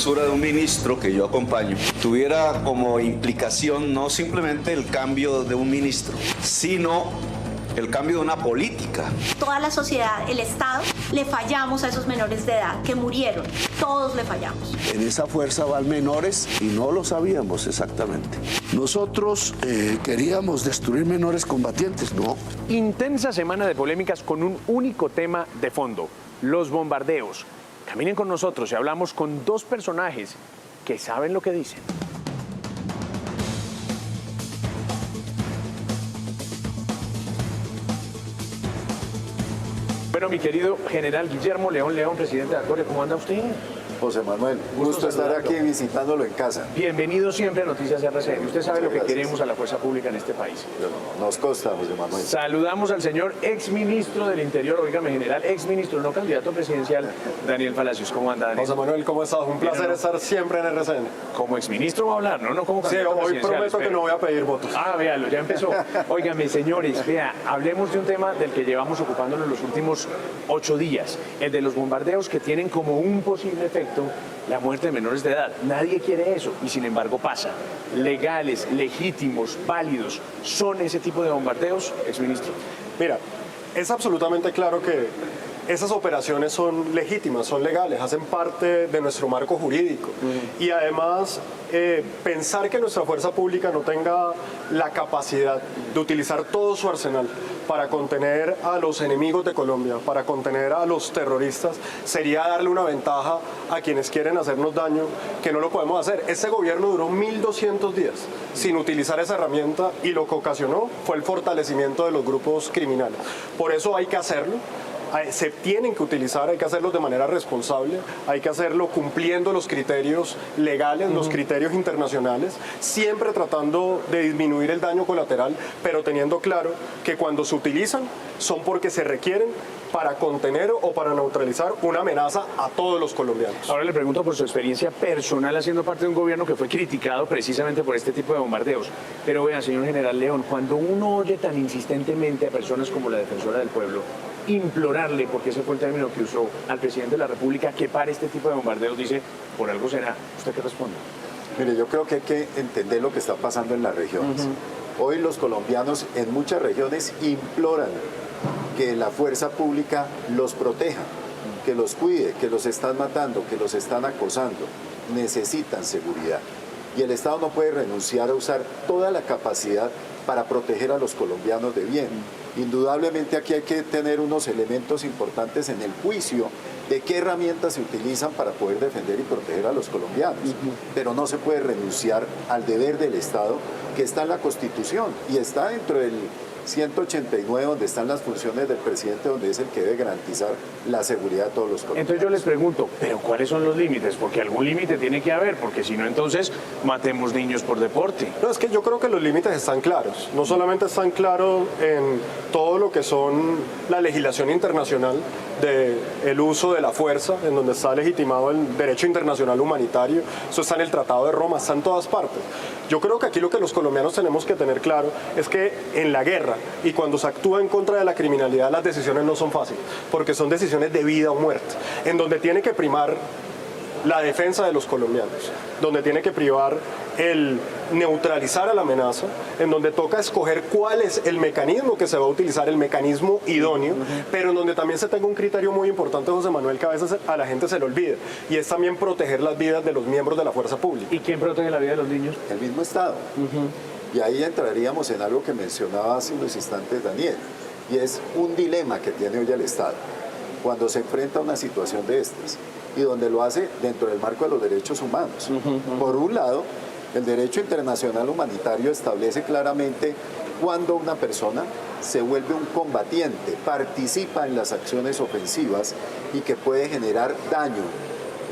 censura de un ministro que yo acompaño tuviera como implicación no simplemente el cambio de un ministro, sino el cambio de una política. Toda la sociedad, el Estado, le fallamos a esos menores de edad que murieron. Todos le fallamos. En esa fuerza van menores y no lo sabíamos exactamente. Nosotros queríamos destruir menores combatientes, no. Intensa semana de polémicas con un único tema de fondo, los bombardeos. Caminen con nosotros y hablamos con dos personajes que saben lo que dicen. Bueno, mi querido general Guillermo León, presidente de Acorde, ¿cómo anda usted? José Manuel, gusto estar aquí visitándolo en casa. Bienvenido siempre a Noticias RCN. Usted sabe lo que Gracias. queremos a la fuerza pública en este país. Nos consta, José Manuel. Saludamos al señor exministro del Interior, óigame general, exministro, no candidato presidencial, Daniel Palacios. ¿Cómo anda, Daniel? José Manuel, ¿cómo estás? Un placer estar siempre en RCN. Como exministro va a hablar, ¿no? No como Sí, candidato hoy presidencial, prometo que espero. no voy a pedir votos. Ah, véalo, ya empezó. Óigame, señores, vea, hablemos de un tema del que llevamos ocupándonos los últimos 8 días, el de los bombardeos que tienen como un posible efecto la muerte de menores de edad. Nadie quiere eso y sin embargo pasa. Legales, legítimos, válidos, ¿son ese tipo de bombardeos, exministro? Mira, es absolutamente claro que esas operaciones son legítimas, son legales, hacen parte de nuestro marco jurídico. Y además, pensar que nuestra fuerza pública no tenga la capacidad de utilizar todo su arsenal para contener a los enemigos de Colombia, para contener a los terroristas, sería darle una ventaja a quienes quieren hacernos daño, que no lo podemos hacer. Este gobierno duró 1.200 días sin utilizar esa herramienta y lo que ocasionó fue el fortalecimiento de los grupos criminales. Por eso hay que hacerlo. Se tienen que utilizar, hay que hacerlo de manera responsable, hay que hacerlo cumpliendo los criterios legales, los criterios internacionales, siempre tratando de disminuir el daño colateral, pero teniendo claro que cuando se utilizan son porque se requieren para contener o para neutralizar una amenaza a todos los colombianos. Ahora le pregunto por su experiencia personal haciendo parte de un gobierno que fue criticado precisamente por este tipo de bombardeos. Pero vea, señor general León, cuando uno oye tan insistentemente a personas como la defensora del pueblo implorarle, porque ese fue el término que usó, al presidente de la República que pare este tipo de bombardeos, dice, por algo será. ¿Usted qué responde? Mire, yo creo que hay que entender lo que está pasando en las regiones. Hoy los colombianos en muchas regiones imploran que la fuerza pública los proteja, que los cuide, que los están matando, que los están acosando. Necesitan seguridad. Y el Estado no puede renunciar a usar toda la capacidad para proteger a los colombianos de bien. Indudablemente aquí hay que tener unos elementos importantes en el juicio de qué herramientas se utilizan para poder defender y proteger a los colombianos. Pero no se puede renunciar al deber del Estado que está en la Constitución y está dentro del 189, donde están las funciones del presidente, donde es el que debe garantizar la seguridad de todos los colombianos. Entonces yo les pregunto, ¿pero cuáles son los límites? Porque algún límite tiene que haber, porque si no, entonces matemos niños por deporte. No, es que yo creo que los límites están claros. No solamente están claros en todo lo que son la legislación internacional del uso de la fuerza, en donde está legitimado el derecho internacional humanitario, eso está en el Tratado de Roma, está en todas partes. Yo creo que aquí lo que los colombianos tenemos que tener claro es que en la guerra y cuando se actúa en contra de la criminalidad, las decisiones no son fáciles, porque son decisiones de vida o muerte, en donde tiene que primar la defensa de los colombianos, donde tiene que privar el neutralizar a la amenaza, en donde toca escoger cuál es el mecanismo que se va a utilizar, el mecanismo idóneo, pero en donde también se tenga un criterio muy importante, José Manuel, que a veces a la gente se le olvida, y es también proteger las vidas de los miembros de la fuerza pública. ¿Y quién protege la vida de los niños? El mismo Estado. Y ahí entraríamos en algo que mencionaba hace unos instantes Daniel, y es un dilema que tiene hoy el Estado cuando se enfrenta a una situación de estas y donde lo hace dentro del marco de los derechos humanos. Por un lado, el derecho internacional humanitario establece claramente cuando una persona se vuelve un combatiente, participa en las acciones ofensivas y que puede generar daño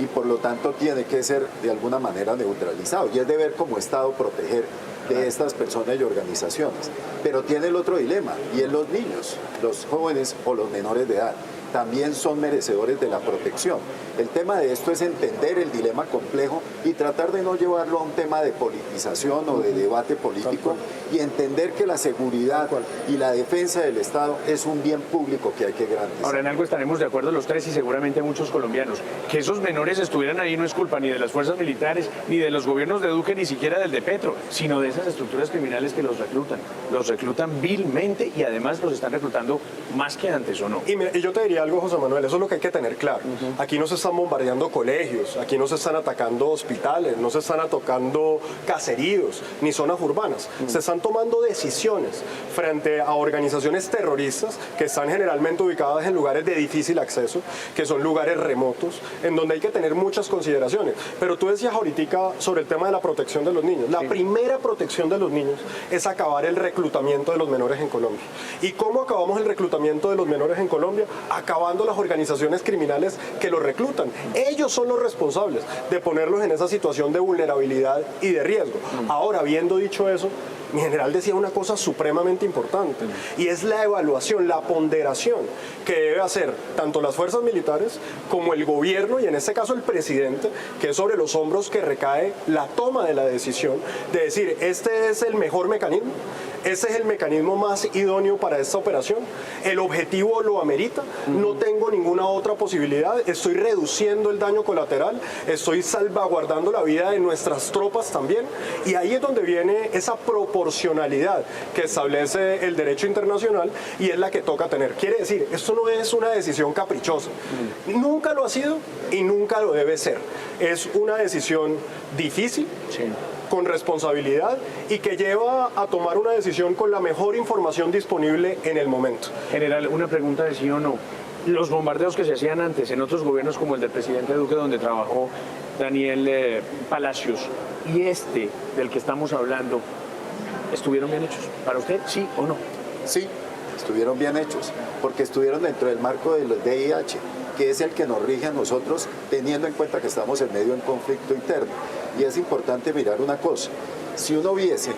y por lo tanto tiene que ser de alguna manera neutralizado. Y es deber como Estado proteger de estas personas y organizaciones. Pero tiene el otro dilema y es los niños, los jóvenes o los menores de edad. también son merecedores de la protección. El tema de esto es entender el dilema complejo y tratar de no llevarlo a un tema de politización o de debate político y entender que la seguridad y la defensa del Estado es un bien público que hay que garantizar. Ahora, en algo estaremos de acuerdo los tres y seguramente muchos colombianos. Que esos menores estuvieran ahí no es culpa ni de las fuerzas militares, ni de los gobiernos de Duque, ni siquiera del de Petro, sino de esas estructuras criminales que los reclutan. Los reclutan vilmente y además los están reclutando más que antes, ¿o no? Y mira, y yo te diría algo, José Manuel, eso es lo que hay que tener claro. Aquí no se están bombardeando colegios, aquí no se están atacando hospitales, no se están atacando caseríos, ni zonas urbanas. Se están tomando decisiones frente a organizaciones terroristas que están generalmente ubicadas en lugares de difícil acceso, que son lugares remotos, en donde hay que tener muchas consideraciones. Pero tú decías ahorita sobre el tema de la protección de los niños. La primera protección de los niños es acabar el reclutamiento de los menores en Colombia. ¿Y cómo acabamos el reclutamiento de los menores en Colombia? Acabando las organizaciones criminales que los reclutan. Ellos son los responsables de ponerlos en esa situación de vulnerabilidad y de riesgo. Ahora, habiendo dicho eso, mi general decía una cosa supremamente importante y es la evaluación, la ponderación que debe hacer tanto las fuerzas militares como el gobierno y en este caso el presidente, que es sobre los hombros que recae la toma de la decisión de decir, este es el mejor mecanismo, este es el mecanismo más idóneo para esta operación, el objetivo lo amerita, no tengo ninguna otra posibilidad, estoy reduciendo el daño colateral, estoy salvaguardando la vida de nuestras tropas también y ahí es donde viene esa proporcionalidad que establece el derecho internacional y es la que toca tener. Quiere decir, esto no es una decisión caprichosa, nunca lo ha sido y nunca lo debe ser. Es una decisión difícil, con responsabilidad y que lleva a tomar una decisión con la mejor información disponible en el momento. General, una pregunta de sí o no. Los bombardeos que se hacían antes en otros gobiernos como el del presidente Duque, donde trabajó Daniel Palacios, y este del que estamos hablando, ¿estuvieron bien hechos? ¿Para usted, sí o no? Sí, estuvieron bien hechos, porque estuvieron dentro del marco del DIH, que es el que nos rige a nosotros, teniendo en cuenta que estamos en medio de un conflicto interno. Y es importante mirar una cosa. Si uno viese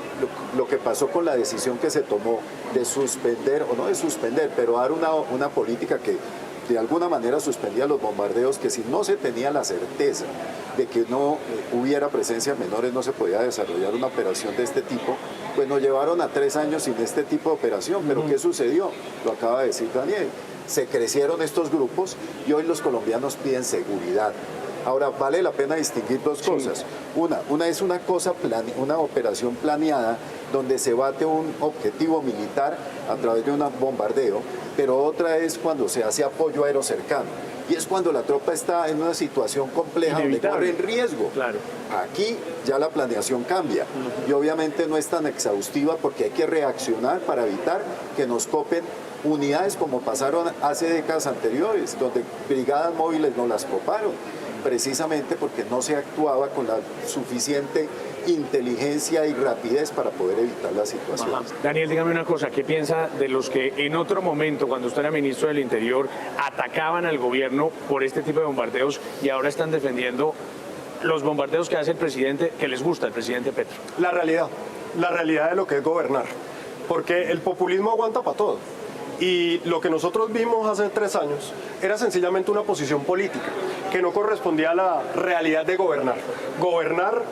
lo que pasó con la decisión que se tomó de suspender, o no de suspender, pero dar una política que de alguna manera suspendía los bombardeos, que si no se tenía la certeza de que no hubiera presencia de menores, no se podía desarrollar una operación de este tipo, pues nos llevaron a 3 años sin este tipo de operación. Pero ¿qué sucedió? Lo acaba de decir Daniel. Se crecieron estos grupos y hoy los colombianos piden seguridad. Ahora, vale la pena distinguir dos cosas. Una es una operación planeada donde se bate un objetivo militar a través de un bombardeo, pero otra es cuando se hace apoyo aéreo cercano. Y es cuando la tropa está en una situación compleja donde corre el riesgo. Claro. Aquí ya la planeación cambia y obviamente no es tan exhaustiva porque hay que reaccionar para evitar que nos copen unidades como pasaron hace décadas anteriores, donde brigadas móviles no las coparon, precisamente porque no se actuaba con la suficiente inteligencia y rapidez para poder evitar la situación. Daniel, dígame una cosa, ¿qué piensa de los que en otro momento, cuando usted era ministro del Interior, atacaban al gobierno por este tipo de bombardeos y ahora están defendiendo los bombardeos que hace el presidente, que les gusta el presidente Petro? La realidad de lo que es gobernar, porque el populismo aguanta para todo. Y lo que nosotros vimos hace 3 años era sencillamente una posición política que no correspondía a la realidad de gobernar. Gobernar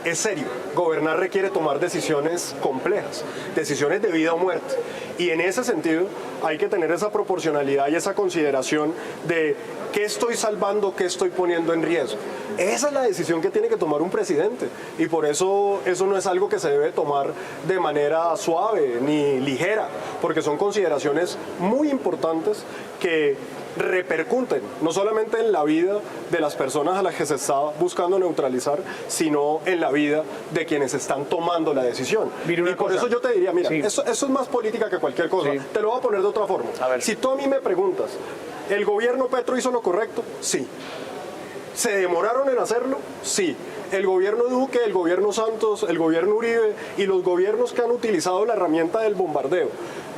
es serio, gobernar requiere tomar decisiones complejas, decisiones de vida o muerte. Y en ese sentido hay que tener esa proporcionalidad y esa consideración de qué estoy salvando, qué estoy poniendo en riesgo. Esa es la decisión que tiene que tomar un presidente y por eso no es algo que se debe tomar de manera suave ni ligera, porque son consideraciones muy importantes que repercuten no solamente en la vida de las personas a las que se está buscando neutralizar, sino en la vida de quienes están tomando la decisión. Y por eso yo te diría, mira, eso es más política que cualquier cosa. Te lo voy a poner de otra forma. Si tú a mí me preguntas, ¿el gobierno Petro hizo lo correcto? Sí. ¿Se demoraron en hacerlo? Sí. El gobierno Duque, el gobierno Santos, el gobierno Uribe y los gobiernos que han utilizado la herramienta del bombardeo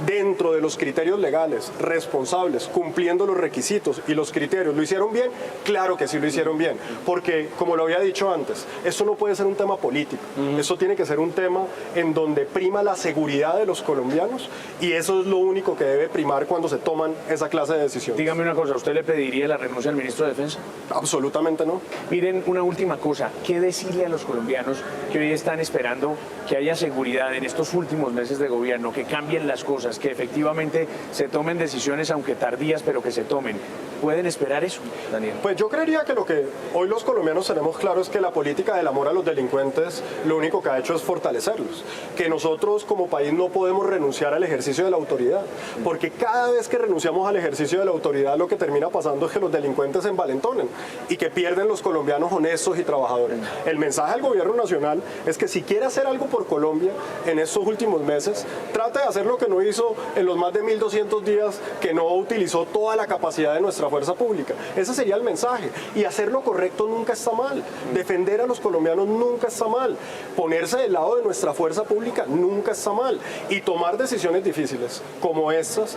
dentro de los criterios legales, responsables, cumpliendo los requisitos y los criterios, ¿lo hicieron bien? Claro que sí lo hicieron bien, porque como lo había dicho antes, esto no puede ser un tema político, esto tiene que ser un tema en donde prima la seguridad de los colombianos y eso es lo único que debe primar cuando se toman esa clase de decisiones. Dígame una cosa, ¿usted le pediría la renuncia al ministro de Defensa? Absolutamente no. Miren, una última cosa, ¿qué decirle a los colombianos que hoy están esperando que haya seguridad en estos últimos meses de gobierno, que cambien las cosas, que efectivamente se tomen decisiones, aunque tardías, pero que se tomen? ¿Pueden esperar eso, Daniel? Pues yo creería que lo que hoy los colombianos tenemos claro es que la política del amor a los delincuentes lo único que ha hecho es fortalecerlos. Que nosotros como país no podemos renunciar al ejercicio de la autoridad, porque cada vez que renunciamos al ejercicio de la autoridad lo que termina pasando es que los delincuentes se envalentonen y que pierden los colombianos honestos y trabajadores. El mensaje al gobierno nacional es que si quiere hacer algo por Colombia en estos últimos meses, trate de hacer lo que no hizo en los más de 1.200 días, que no utilizó toda la capacidad de nuestra fuerza pública. Ese sería el mensaje. Y hacer lo correcto nunca está mal. Defender a los colombianos nunca está mal. Ponerse del lado de nuestra fuerza pública nunca está mal. Y tomar decisiones difíciles como estas,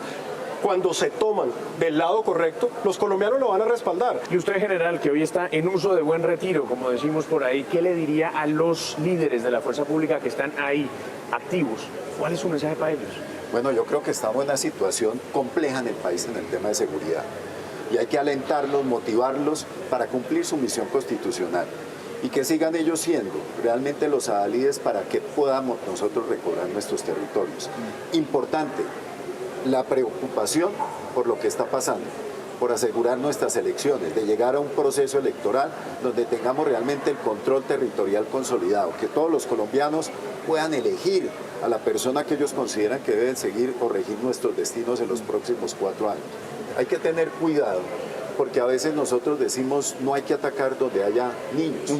cuando se toman del lado correcto, los colombianos lo van a respaldar. Y usted, general, que hoy está en uso de buen retiro, como decimos por ahí, ¿qué le diría a los líderes de la fuerza pública que están ahí, activos? ¿Cuál es su mensaje para ellos? Bueno, yo creo que estamos en una situación compleja en el país en el tema de seguridad y hay que alentarlos, motivarlos para cumplir su misión constitucional y que sigan ellos siendo realmente los adalides para que podamos nosotros recobrar nuestros territorios. Importante, la preocupación por lo que está pasando, por asegurar nuestras elecciones, de llegar a un proceso electoral donde tengamos realmente el control territorial consolidado, que todos los colombianos puedan elegir a la persona que ellos consideran que deben seguir o regir nuestros destinos en los próximos 4 años. Hay que tener cuidado, porque a veces nosotros decimos no hay que atacar donde haya niños,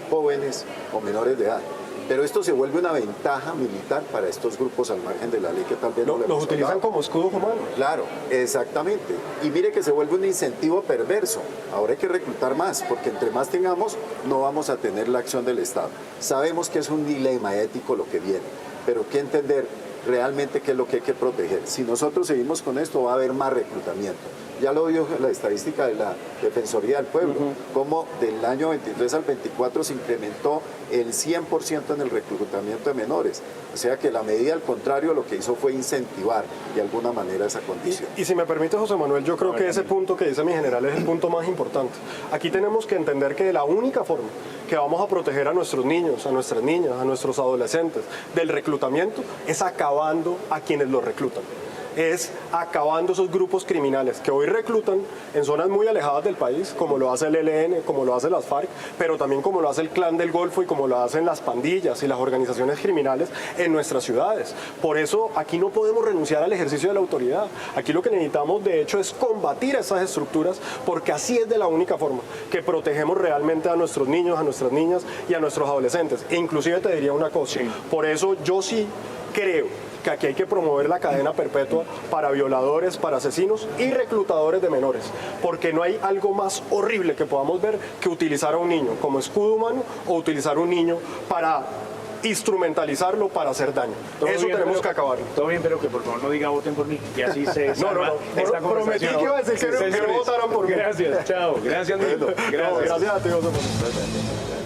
jóvenes o menores de edad. Pero esto se vuelve una ventaja militar para estos grupos al margen de la ley que tal vez no le Los utilizan como escudos humanos. Claro, exactamente. Y mire que se vuelve un incentivo perverso. Ahora hay que reclutar más, porque entre más tengamos, no vamos a tener la acción del Estado. Sabemos que es un dilema ético lo que viene, pero hay que entender realmente qué es lo que hay que proteger. Si nosotros seguimos con esto, va a haber más reclutamiento. Ya lo vio la estadística de la Defensoría del Pueblo, cómo del año 23 al 24 se incrementó el 100% en el reclutamiento de menores. O sea que la medida, al contrario, lo que hizo fue incentivar de alguna manera esa condición. Y si me permite, José Manuel, yo creo que ese punto que dice mi general es el punto más importante. Aquí tenemos que entender que la única forma que vamos a proteger a nuestros niños, a nuestras niñas, a nuestros adolescentes del reclutamiento es acabando a quienes los reclutan. Es acabando esos grupos criminales que hoy reclutan en zonas muy alejadas del país, como lo hace el ELN, como lo hace las FARC, pero también como lo hace el Clan del Golfo y como lo hacen las pandillas y las organizaciones criminales en nuestras ciudades. Por eso aquí no podemos renunciar al ejercicio de la autoridad. Aquí lo que necesitamos de hecho es combatir esas estructuras, porque así es de la única forma que protegemos realmente a nuestros niños, a nuestras niñas y a nuestros adolescentes. E inclusive te diría una cosa, por eso yo sí creo que aquí hay que promover la cadena perpetua para violadores, para asesinos y reclutadores de menores, porque no hay algo más horrible que podamos ver que utilizar a un niño como escudo humano o utilizar a un niño para instrumentalizarlo para hacer daño. Eso tenemos que acabarlo. Todo bien, pero que por favor no diga voten por mí, y así se No, esta prometí que iba a decir que no votaran por mí. Gracias, chao. Gracias, Nildo. Gracias a ti, José Manuel.